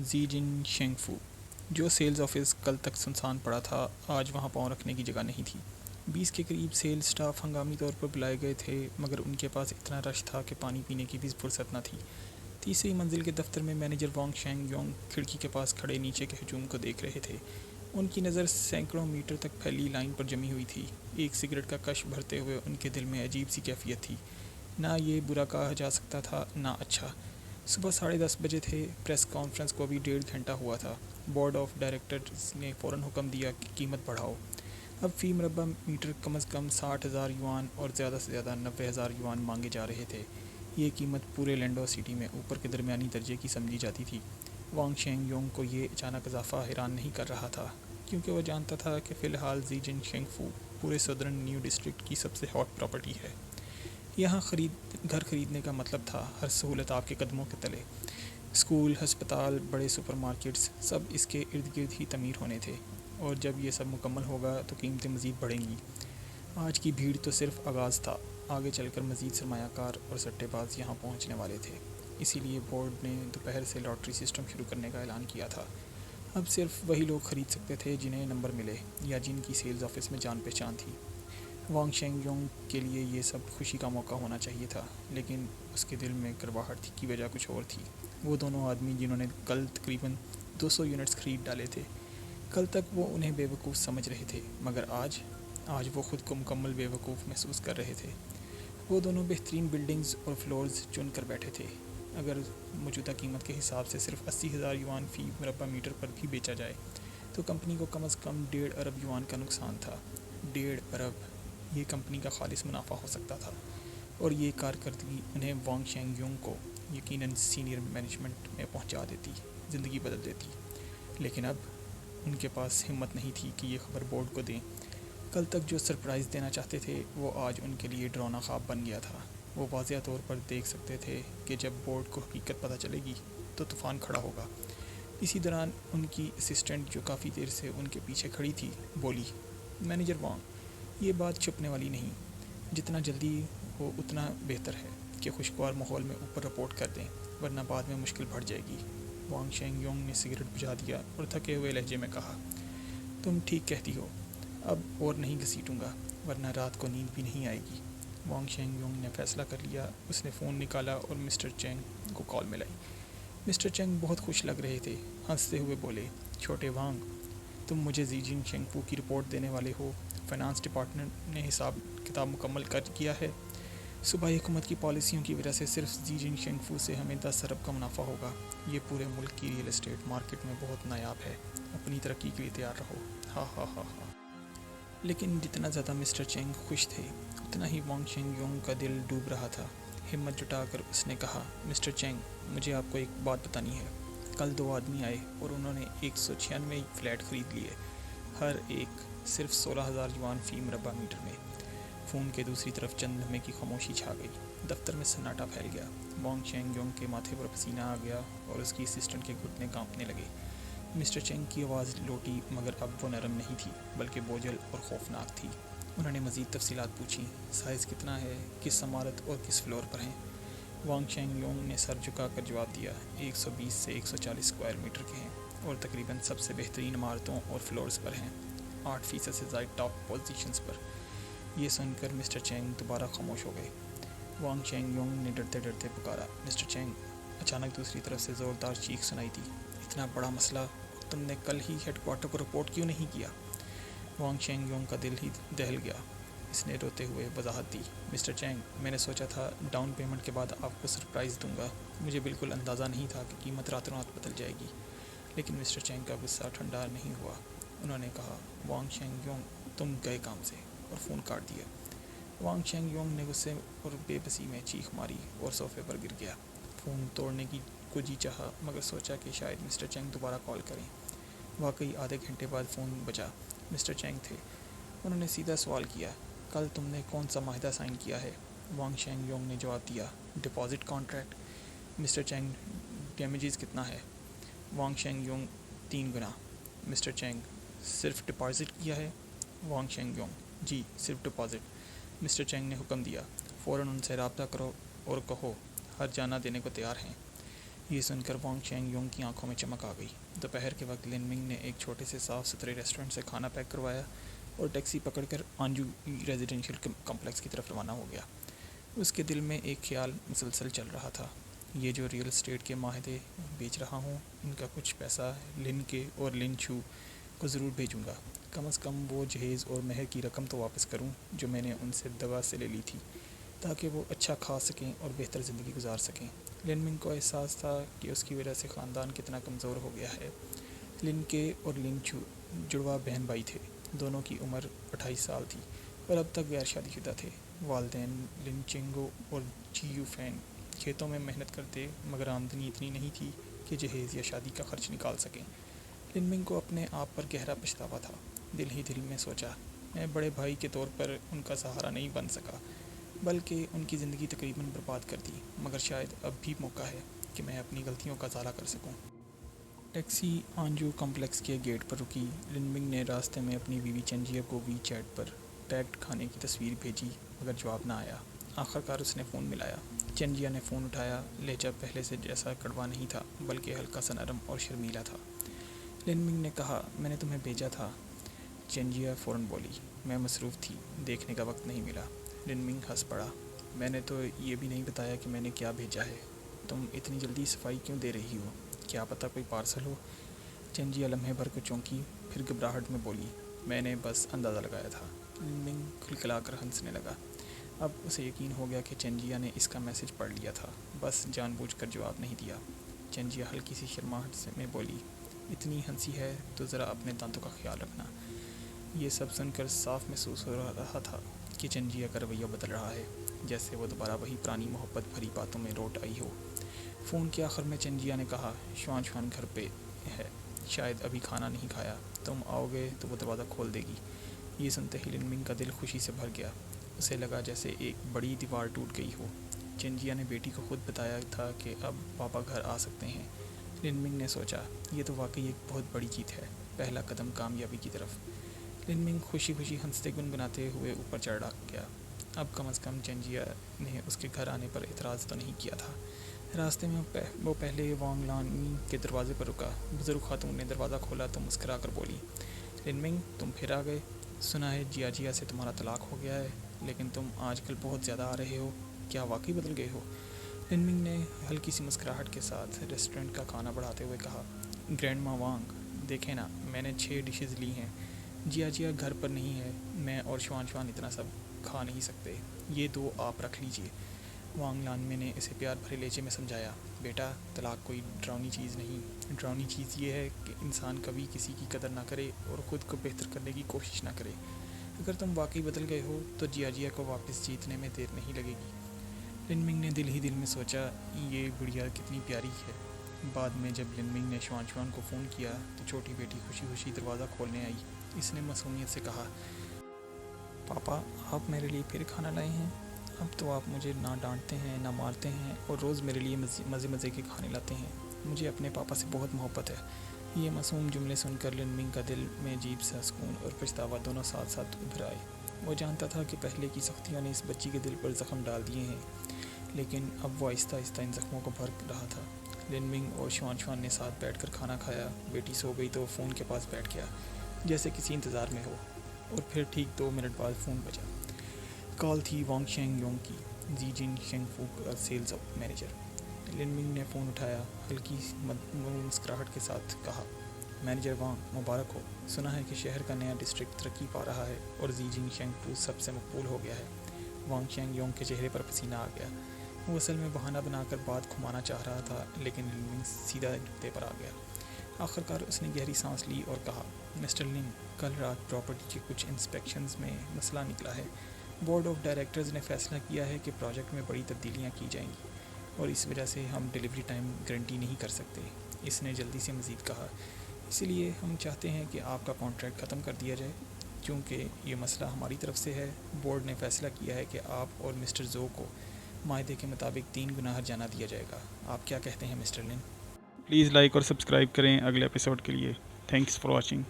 زی جن شینگفو۔ جو sales office کل تک سنسان پڑا تھا، آج وہاں پاؤں رکھنے کی جگہ نہیں تھی۔ 20 کے قریب سیلز سٹاف ہنگامی طور پر بلائے گئے تھے، مگر ان کے پاس اتنا رش تھا کہ پانی پینے کی بھی فرصت نہ تھی۔ تیسری منزل کے دفتر میں مینیجر وانگ شینگ یونگ کھڑکی کے پاس کھڑے نیچے کے ہجوم کو دیکھ رہے تھے۔ ان کی نظر سینکڑوں میٹر تک پھیلی لائن پر جمی ہوئی تھی۔ ایک سگریٹ کا کش بھرتے ہوئے ان کے دل میں عجیب سی کیفیت تھی۔ نہ یہ برا کہا جا سکتا تھا، نہ اچھا۔ صبح 10:30 بجے تھے، پریس کانفرنس کو بھی 1.5 گھنٹہ ہوا تھا۔ بورڈ آف ڈائریکٹرز نے فوراً حکم دیا کہ قیمت بڑھاؤ۔ اب فی مربع میٹر کم از کم 60,000 یوان اور زیادہ سے زیادہ 90,000 یوان مانگے جا رہے تھے۔ یہ قیمت پورے لینڈو سٹی میں اوپر کے درمیانی درجے کی سمجھی جاتی تھی۔ وانگ شینگ یونگ کو یہ اچانک اضافہ حیران نہیں کر رہا تھا، کیونکہ وہ جانتا تھا کہ فی الحال زی جن شینگفو پورے سدرن نیو ڈسٹرکٹ کی سب سے ہاٹ پراپرٹی ہے۔ یہاں گھر خریدنے کا مطلب تھا ہر سہولت آپ کے قدموں کے تلے۔ اسکول، ہسپتال، بڑے سپر مارکیٹس، سب اس کے ارد گرد ہی تعمیر ہونے تھے، اور جب یہ سب مکمل ہوگا تو قیمتیں مزید بڑھیں گی۔ آج کی بھیڑ تو صرف آغاز تھا، آگے چل کر مزید سرمایہ کار اور سٹے باز یہاں پہنچنے والے تھے۔ اسی لیے بورڈ نے دوپہر سے لاٹری سسٹم شروع کرنے کا اعلان کیا تھا۔ اب صرف وہی لوگ خرید سکتے تھے جنہیں نمبر ملے یا جن کی سیلز آفس میں جان پہچان تھی۔ وانگ شینگ یونگ کے لیے یہ سب خوشی کا موقع ہونا چاہیے تھا، لیکن اس کے دل میں کڑواہٹ کی وجہ کچھ اور تھی۔ وہ دونوں آدمی جنہوں نے کل تقریباً 200 یونٹس خرید ڈالے تھے، کل تک وہ انہیں بے وقوف سمجھ رہے تھے، مگر آج وہ خود کو مکمل بے وقوف محسوس کر رہے تھے۔ وہ دونوں بہترین بلڈنگز اور فلورز چن کر بیٹھے تھے۔ اگر موجودہ قیمت کے حساب سے صرف 80,000 یوان فی مربع میٹر پر بھی بیچا جائے تو کمپنی کو کم از کم 1.5 ارب یوان کا نقصان تھا۔ 1.5 ارب! یہ کمپنی کا خالص منافع ہو سکتا تھا، اور یہ کارکردگی انہیں وانگ شینگ یونگ کو یقیناً سینئر مینجمنٹ میں پہنچا دیتی، زندگی بدل دیتی۔ لیکن اب ان کے پاس ہمت نہیں تھی کہ یہ خبر بورڈ کو دیں۔ کل تک جو سرپرائز دینا چاہتے تھے، وہ آج ان کے لیے ڈراؤنا خواب بن گیا تھا۔ وہ واضح طور پر دیکھ سکتے تھے کہ جب بورڈ کو حقیقت پتہ چلے گی تو طوفان کھڑا ہوگا۔ اسی دوران ان کی اسسٹنٹ، جو کافی دیر سے ان کے پیچھے کھڑی تھی، بولی، مینیجر وانگ، یہ بات چھپنے والی نہیں۔ جتنا جلدی ہو اتنا بہتر ہے کہ خوشگوار ماحول میں اوپر رپورٹ کر دیں، ورنہ بعد میں مشکل بڑھ جائے گی۔ وانگ شینگ یونگ نے سگریٹ بجھا دیا اور تھکے ہوئے لہجے میں کہا، تم ٹھیک کہتی ہو، اب اور نہیں گھسیٹوں گا، ورنہ رات کو نیند بھی نہیں آئے گی۔ وانگ شینگ یونگ نے فیصلہ کر لیا۔ اس نے فون نکالا اور مسٹر چینگ کو کال ملائی۔ مسٹر چینگ بہت خوش لگ رہے تھے، ہنستے ہوئے بولے، چھوٹے وانگ، تم مجھے زی جن شینگفو کی رپورٹ دینے والے ہو۔ فائنانس ڈپارٹمنٹ نے حساب کتاب مکمل کر کیا ہے۔ صوبائی حکومت کی پالیسیوں کی وجہ سے صرف زی جن شینگفو سے ہمیں 10 ارب کا منافع ہوگا۔ یہ پورے ملک کی ریئل اسٹیٹ مارکیٹ میں بہت نایاب ہے۔ اپنی ترقی کے لیے تیار رہو۔ ہا ہا ہا ہا۔ لیکن جتنا زیادہ مسٹر چینگ خوش تھے، اتنا ہی وانگ شینگ یونگ کا دل ڈوب رہا تھا۔ ہمت جٹا کر اس نے کہا، مسٹر چینگ، مجھے آپ کو ایک بات بتانی ہے۔ کل 2 آدمی آئے اور انہوں نے 196 فلیٹ خرید لیے، ہر ایک صرف 16,000 یوان فی مربع میٹر میں۔ فون کے دوسری طرف چند لمحے کی خاموشی چھا گئی۔ دفتر میں سناٹا پھیل گیا۔ وانگ شینگ یونگ کے ماتھے پر پسینہ آ گیا اور اس کی اسسٹنٹ کے گھٹنے کانپنے لگے۔ مسٹر چینگ کی آواز لوٹی، مگر اب وہ نرم نہیں تھی، بلکہ بوجھل اور خوفناک تھی۔ انہوں نے مزید تفصیلات پوچھیں، سائز کتنا ہے، کس عمارت اور کس فلور پر ہیں؟ وانگ شینگ یونگ نے سر جھکا کر جواب دیا، 120 سے 140 اسکوائر میٹر کے ہیں، اور تقریباً سب سے بہترین عمارتوں اور فلورز پر ہیں، 8% سے زائد ٹاپ پوزیشنز پر۔ یہ سن کر مسٹر چینگ دوبارہ خاموش ہو گئے۔ وانگ شینگ یونگ نے ڈرتے ڈرتے پکارا، مسٹر چینگ۔ اچانک دوسری طرف سے زوردار چیخ سنائی دی، اتنا بڑا مسئلہ، اور تم نے کل ہی ہیڈ کوارٹر کو رپورٹ کیوں نہیں کیا؟ وانگ شینگ یونگ کا دل ہی دہل گیا۔ اس نے روتے ہوئے وضاحت دی، مسٹر چینگ، میں نے سوچا تھا ڈاؤن پیمنٹ کے بعد آپ کو سرپرائز دوں گا۔ مجھے بالکل اندازہ نہیں تھا کہ قیمت راتوں رات بدل جائے گی۔ لیکن مسٹر چینگ کا غصہ ٹھنڈا نہیں ہوا۔ انہوں نے کہا، وانگ شینگ یونگ، تم گئے کام سے، اور فون کاٹ دیا۔ وانگ شینگ یونگ نے غصے اور بے بسی میں چیخ ماری اور صوفے پر گر گیا۔ فون توڑنے کو جی چاہا، مگر سوچا کہ شاید مسٹر چینگ دوبارہ کال کریں۔ واقعی آدھے گھنٹے بعد فون بجا۔ مسٹر چینگ تھے۔ انہوں نے سیدھا سوال کیا، کل تم نے کون سا معاہدہ سائن کیا ہے؟ وانگ شینگ یونگ نے جواب دیا، deposit contract. Mister Cheng, damages کتنا ہے؟ وانگ شینگ یونگ، 3 گنا۔ مسٹر چینگ، صرف ڈپازٹ کیا ہے؟ وانگ شینگ یونگ، جی صرف ڈپازٹ۔ مسٹر چینگ نے حکم دیا، فوراً ان سے رابطہ کرو اور کہو ہر جانہ دینے کو تیار ہیں۔ یہ سن کر وانگ چینگ یونگ کی آنکھوں میں چمک آ گئی۔ دوپہر کے وقت لن منگ نے ایک چھوٹے سے صاف ستھرے ریسٹورنٹ سے کھانا پیک کروایا اور ٹیکسی پکڑ کر آنجو ریزیڈینشیل کمپلیکس کی طرف روانہ ہو گیا۔ اس کے دل میں ایک خیال مسلسل چل رہا تھا، یہ جو ریئل اسٹیٹ کے معاہدے بیچ رہا ہوں ان کا کچھ پیسہ لن کے اور لن چھو کو ضرور بھیجوں گا۔ کم از کم وہ جہیز اور مہر کی رقم تو واپس کروں جو میں نے ان سے دگا سے لے لی تھی، تاکہ وہ اچھا کھا سکیں اور بہتر زندگی گزار سکیں۔ لن منگ کو احساس تھا کہ اس کی وجہ سے خاندان کتنا کمزور ہو گیا ہے۔ لن کے اور لن چھو جڑواں بہن بھائی تھے، دونوں کی عمر 28 سال تھی اور اب تک غیر شادی شدہ تھے۔ والدین لن چنگو اور جی یو فین کھیتوں میں محنت کرتے، مگر آمدنی اتنی نہیں تھی کہ جہیز یا شادی کا خرچ نکال سکیں۔ لن منگ کو اپنے آپ پر گہرا پچھتاوا تھا۔ دل ہی دل میں سوچا، میں بڑے بھائی کے طور پر ان کا سہارا نہیں بن سکا، بلکہ ان کی زندگی تقریباً برباد کر دی، مگر شاید اب بھی موقع ہے کہ میں اپنی غلطیوں کا ازالہ کر سکوں۔ ٹیکسی آنجو کمپلیکس کے گیٹ پر رکی۔ لن منگ نے راستے میں اپنی بیوی چنجیا کو وی چیٹ پر پیکڈ کھانے کی تصویر بھیجی، مگر جواب نہ آیا۔ آخرکار اس نے فون ملایا۔ چنجیا نے فون اٹھایا۔ لہجہ پہلے سے جیسا کڑوا نہیں تھا، بلکہ ہلکا سا نرم اور شرمیلا تھا۔ لن منگ نے کہا، میں نے تمہیں بھیجا تھا۔ چنجیا فوراً بولی، میں مصروف تھی، دیکھنے کا وقت نہیں ملا۔ لن منگ ہنس پڑا، میں نے تو یہ بھی نہیں بتایا کہ میں نے کیا بھیجا ہے، تم اتنی جلدی صفائی کیوں دے رہی ہو؟ کیا پتہ کوئی پارسل ہو؟ چنجیا لمحے بھر کو چونکی، پھر گھبراہٹ میں بولی، میں نے بس اندازہ لگایا تھا۔ لن منگ کھلکھلا کر ہنسنے لگا۔ اب اسے یقین ہو گیا کہ چنجیا نے اس کا میسج پڑھ لیا تھا، بس جان بوجھ کر جواب نہیں دیا۔ چنجیا ہلکی سی شرماہٹ میں بولی، اتنی ہنسی ہے تو ذرا اپنے دانتوں کا خیال رکھنا۔ یہ سب سن کر صاف محسوس ہو رہا تھا کہ چنجیا کا رویہ بدل رہا ہے، جیسے وہ دوبارہ وہی پرانی محبت بھری باتوں میں لوٹ آئی ہو۔ فون کے آخر میں چنجیا نے کہا، شوان شوان گھر پہ ہے، شاید ابھی کھانا نہیں کھایا، تم آؤ گے تو وہ دروازہ کھول دے گی۔ یہ سنتے ہی لن منگ کا دل خوشی سے بھر گیا، اسے لگا جیسے ایک بڑی دیوار ٹوٹ گئی ہو۔ چنجیا نے بیٹی کو خود بتایا تھا کہ اب پاپا گھر آ سکتے ہیں۔ لن منگ نے سوچا، یہ تو واقعی ایک بہت بڑی جیت ہے، پہلا قدم کامیابی کی طرف۔ لن منگ خوشی خوشی ہنستے گنگناتے ہوئے اوپر چڑھ گیا۔ اب کم از کم چنجیا نے اس کے گھر آنے پر اعتراض تو نہیں کیا تھا۔ راستے میں وہ پہلے وانگ لان کے دروازے پر رکا۔ بزرگ خاتون نے دروازہ کھولا تو مسکرا کر بولی، لن منگ تم پھر آ گئے، سنا ہے جیا سے تمہارا طلاق ہو گیا ہے، لیکن تم آج کل بہت زیادہ آ رہے ہو، کیا واقعی بدل گئے ہو؟ لن منگ نے ہلکی سی مسکراہٹ کے ساتھ ریسٹورنٹ کا کھانا بڑھاتے ہوئے کہا، گرینڈ ماں وانگ، دیکھیں نا میں نے 6 ڈشز لی ہیں، جیا گھر پر نہیں ہے، میں اور شوان شوان اتنا سب کھا نہیں سکتے، یہ 2 آپ رکھ لیجئے۔ وانگ لانمے نے اسے پیار بھرے لہجے میں سمجھایا، بیٹا طلاق کوئی ڈراؤنی چیز نہیں، ڈراؤنی چیز یہ ہے کہ انسان کبھی کسی کی قدر نہ کرے اور خود کو بہتر کرنے کی کوشش نہ کرے۔ اگر تم واقعی بدل گئے ہو تو جیا کو واپس جیتنے میں دیر نہیں لگے گی۔ لن منگ نے دل ہی دل میں سوچا، یہ گڑیا کتنی پیاری ہے۔ بعد میں جب لن منگ نے شوان شوان کو فون کیا تو چھوٹی بیٹی خوشی خوشی دروازہ کھولنے آئی۔ اس نے معصومیت سے کہا، پاپا آپ میرے لیے پھر کھانا لائے ہیں؟ اب تو آپ مجھے نہ ڈانٹتے ہیں نہ مارتے ہیں اور روز میرے لیے مزے کے کھانے لاتے ہیں، مجھے اپنے پاپا سے بہت محبت ہے۔ یہ معصوم جملے سن کر لن منگ کا دل میں عجیب سا سکون اور پچھتاوا دونوں ساتھ ساتھ ابھر آئے۔ وہ جانتا تھا کہ پہلے کی سختیوں نے اس بچی کے دل پر زخم ڈال دیے ہیں، لیکن اب وہ آہستہ آہستہ ان زخموں کو بھر رہا تھا۔ لن منگ اور شوان نے ساتھ بیٹھ کر کھانا کھایا۔ بیٹی سو گئی تو فون کے پاس بیٹھ گیا جیسے کسی انتظار میں ہو، اور پھر ٹھیک 2 منٹ بعد فون بجا۔ کال تھی وانگ شینگ یونگ کی، زی جن شینگ فو کا سیلز مینیجر۔ لن منگ نے فون اٹھایا، ہلکی مسکراہٹ کے ساتھ کہا، مینیجر وانگ مبارک ہو، سنا ہے کہ شہر کا نیا ڈسٹرکٹ ترقی پا رہا ہے اور زی جن شینگ فو سب سے مقبول ہو گیا ہے۔ وانگ شینگ یونگ کے چہرے پر پسینہ آ گیا۔ وہ اصل میں بہانہ بنا کر بات گھمانا چاہ رہا تھا، لیکن لن منگ سیدھا نقطے پر آ گیا۔ آخرکار اس نے گہری سانس لی اور کہا، مسٹر لن، کل رات پراپرٹی کے کچھ انسپیکشنز میں مسئلہ نکلا ہے۔ بورڈ آف ڈائریکٹرز نے فیصلہ کیا ہے کہ پروجیکٹ میں بڑی تبدیلیاں کی جائیں گی اور اس وجہ سے ہم ڈیلیوری ٹائم گارنٹی نہیں کر سکتے۔ اس نے جلدی سے مزید کہا، اس لیے ہم چاہتے ہیں کہ آپ کا کانٹریکٹ ختم کر دیا جائے۔ چونکہ یہ مسئلہ ہماری طرف سے ہے، بورڈ نے فیصلہ کیا ہے کہ آپ اور مسٹر زو کو معاہدے کے مطابق 3 گنا ہرجانہ دیا جائے گا۔ آپ کیا کہتے ہیں مسٹر لن؟ پلیز لائک اور سبسکرائب کریں اگلے ایپیسوڈ کے لیے۔ Thanks for watching.